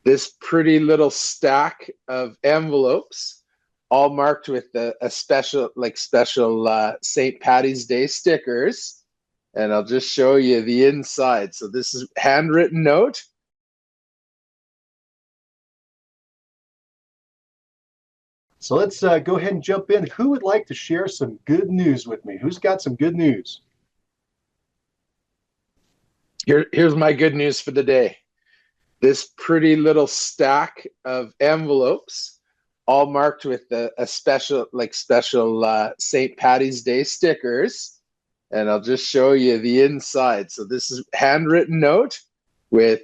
this pretty little stack of envelopes, all marked with a special, St. Patty's Day stickers. And I'll just show you the inside. So this is handwritten note. So let's go ahead and jump in. Who would like to share some good news with me? Who's got some good news? Here's my good news for the day. This pretty little stack of envelopes, all marked with a special, St. Patty's Day stickers. And I'll just show you the inside. So this is handwritten note with,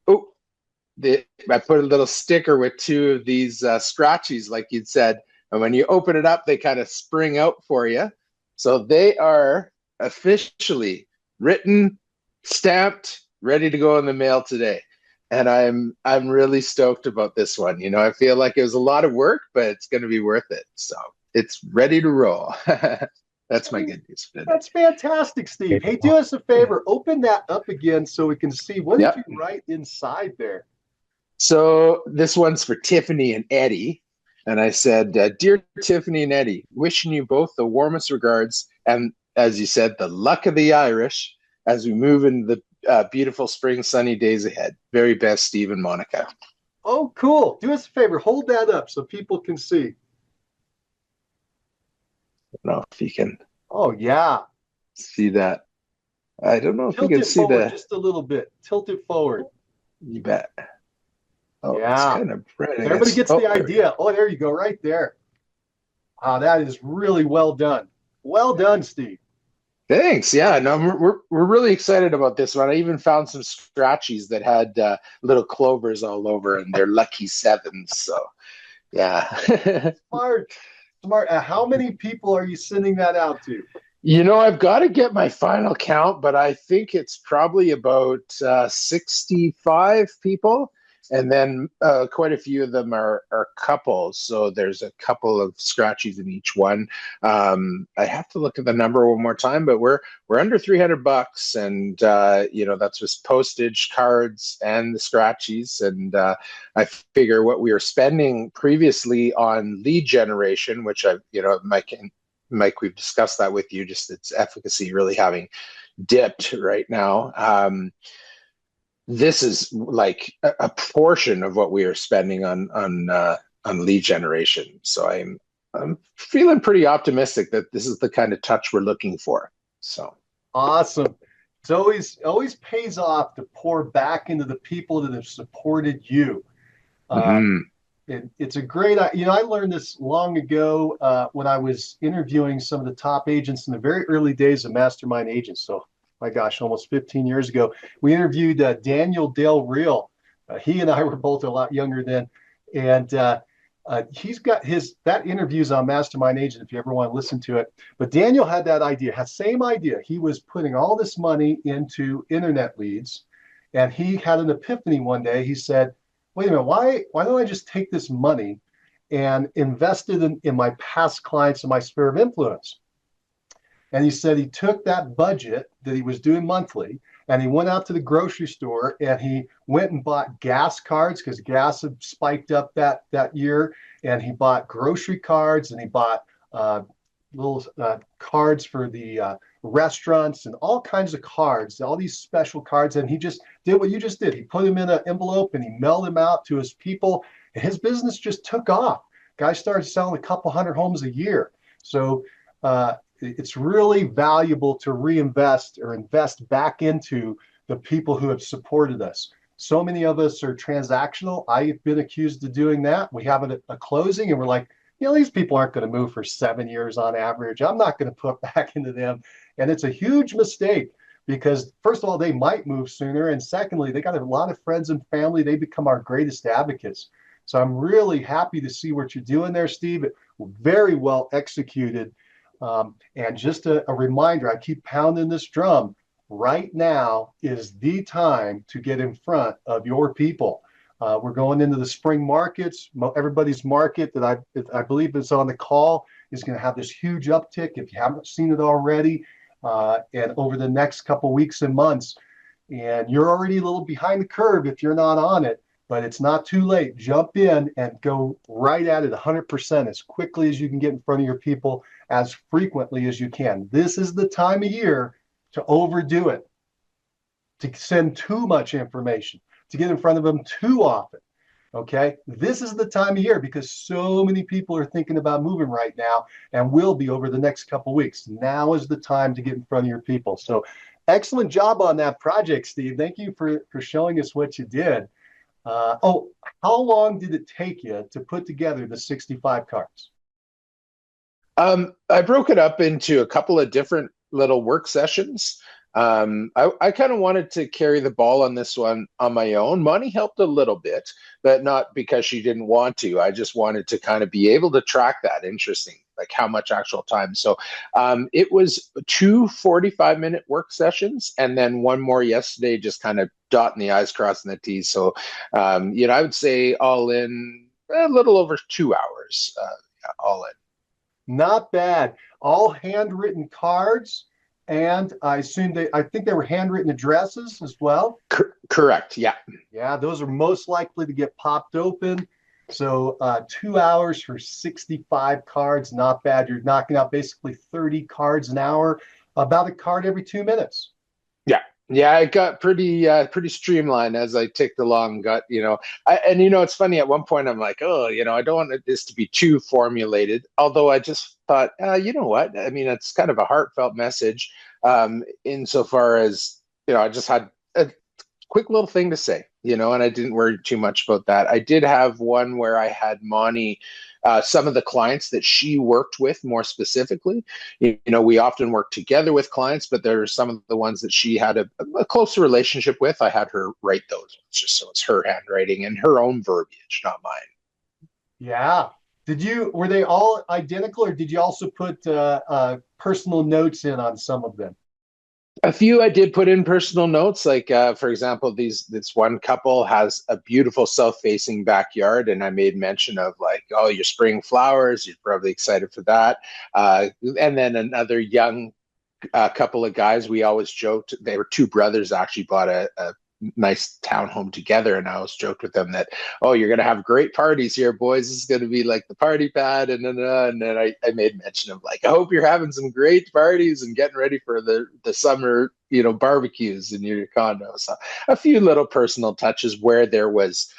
I put a little sticker with two of these scratchies, like you'd said. And when you open it up, they kind of spring out for you. So they are officially written, stamped, ready to go in the mail today. And I'm really stoked about this one. You know, I feel like it was a lot of work, but it's going to be worth it. So it's ready to roll. That's my good news for today. That's fantastic, Steve. Hey, do us a favor. Open that up again so we can see. What did you write inside there? So this one's for Tiffany and Eddie. And I said, Dear Tiffany and Eddie, wishing you both the warmest regards. And as you said, the luck of the Irish as we move into the beautiful spring sunny days ahead. Very best, Steve and Monica. Oh, cool. Do us a favor. Hold that up so people can see. I don't know if you can. Oh, yeah. See that. I don't know if you can see that. Just a little bit. Tilt it forward. You bet. Oh, yeah. It's kind of bright. Everybody gets the idea. Oh, there you go. Right there. Wow, that is really well done. Well done, Steve. Thanks. Yeah, no, we're really excited about this one. I even found some scratchies that had little clovers all over, and they're lucky sevens. So, yeah. Smart. How many people are you sending that out to? You know, I've got to get my final count, but I think it's probably about 65 people. And then quite a few of them are couples. So there's a couple of scratchies in each one. I have to look at the number one more time, but we're under $300, and you know, that's just postage, cards, and the scratchies. And I figure what we were spending previously on lead generation, which Mike, we've discussed that with you, just its efficacy really having dipped right now. This is like a portion of what we are spending on lead generation. So I'm feeling pretty optimistic that this is the kind of touch we're looking for. So awesome. It's always pays off to pour back into the people that have supported you. It's a great, I learned this long ago when I was interviewing some of the top agents in the very early days of Mastermind Agents. So my gosh, almost 15 years ago, we interviewed Daniel Del Real. He and I were both a lot younger then. And he's got that interview's on Mastermind Agent if you ever want to listen to it. But Daniel had that idea, same idea. He was putting all this money into internet leads. And he had an epiphany one day. He said, wait a minute, why don't I just take this money and invest it in my past clients and my sphere of influence? And he said he took that budget that he was doing monthly and he went out to the grocery store and he went and bought gas cards because gas had spiked up that year. And he bought grocery cards and he bought little cards for the restaurants and all kinds of cards, all these special cards. And he just did what you just did. He put them in an envelope and he mailed them out to his people. And his business just took off. Guy started selling a couple hundred homes a year. So, it's really valuable to reinvest or invest back into the people who have supported us. So many of us are transactional. I've been accused of doing that. We have a closing and we're like, these people aren't going to move for 7 years on average. I'm not going to put back into them. And it's a huge mistake because first of all, they might move sooner. And secondly, they got a lot of friends and family. They become our greatest advocates. So I'm really happy to see what you're doing there, Steve. Very well executed. And just a reminder, I keep pounding this drum. Right now is the time to get in front of your people. We're going into the spring markets. Everybody's market that I believe is on the call is going to have this huge uptick if you haven't seen it already, and over the next couple weeks and months. And you're already a little behind the curve if you're not on it. but it's not too late. Jump in and go right at it 100% as quickly as you can get in front of your people as frequently as you can. This is the time of year to overdo it, to send too much information, to get in front of them too often. Okay, this is the time of year because so many people are thinking about moving right now and will be over the next couple of weeks. Now is the time to get in front of your people. So excellent job on that project, Steve. Thank you for showing us what you did. Oh, how long did it take you to put together the 65 cards? I broke it up into a couple of different little work sessions. I kind of wanted to carry the ball on this one on my own. Monty helped a little bit, but not because she didn't want to. I just wanted to kind of be able to track that. Interesting, like how much actual time. So it was two 45-minute work sessions and then one more yesterday, just kind of dotting the I's, crossing the T's. So, I would say all in a little over 2 hours, all in. Not bad. All handwritten cards. And I think they were handwritten addresses as well. Correct. Yeah. Yeah, those are most likely to get popped open. So 2 hours for 65 cards, not bad. You're knocking out basically 30 cards an hour, about a card every 2 minutes. Yeah, it got pretty streamlined as I ticked along. It's funny. At one point, I'm like, oh, I don't want this to be too formulated. Although I just thought, you know what? I mean, it's kind of a heartfelt message, insofar as I just had a quick little thing to say, and I didn't worry too much about that. I did have one where I had Monty. Some of the clients that she worked with more specifically, we often work together with clients, but there are some of the ones that she had a closer relationship with. I had her write those just so it's her handwriting and her own verbiage, not mine. Yeah. Were they all identical or did you also put personal notes in on some of them? A few I did put in personal notes, like for example, this one couple has a beautiful south-facing backyard, and I made mention of like, oh, your spring flowers, you're probably excited for that. And then another young couple of guys, we always joked, they were two brothers, actually bought a nice townhome together, and I always joked with them that, oh, you're gonna have great parties here, boys. This is gonna be like the party pad, and then I made mention of like, I hope you're having some great parties and getting ready for the summer, barbecues in your condo. So a few little personal touches where there was,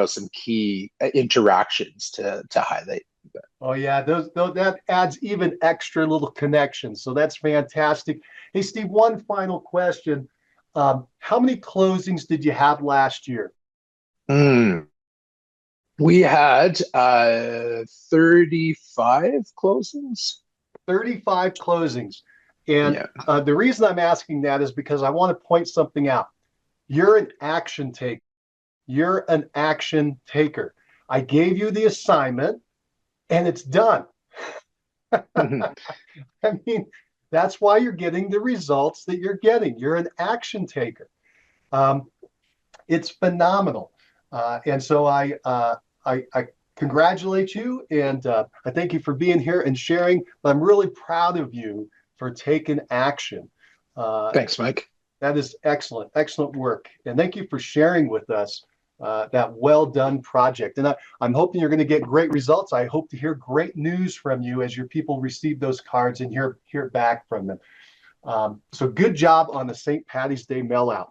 some key interactions to highlight. Oh yeah, that adds even extra little connections. So that's fantastic. Hey Steve, one final question. How many closings did you have last year? We had 35 closings. 35 closings. And yeah. The reason I'm asking that is because I want to point something out. You're an action taker. You're an action taker. I gave you the assignment and it's done. I mean, that's why you're getting the results that you're getting. You're an action taker. It's phenomenal. And so I congratulate you and I thank you for being here and sharing. I'm really proud of you for taking action. Thanks, Mike. That is excellent, excellent work. And thank you for sharing with us that well done project. And I'm hoping you're going to get great results. I hope to hear great news from you as your people receive those cards and hear back from them. So good job on the St. Patty's Day mail out.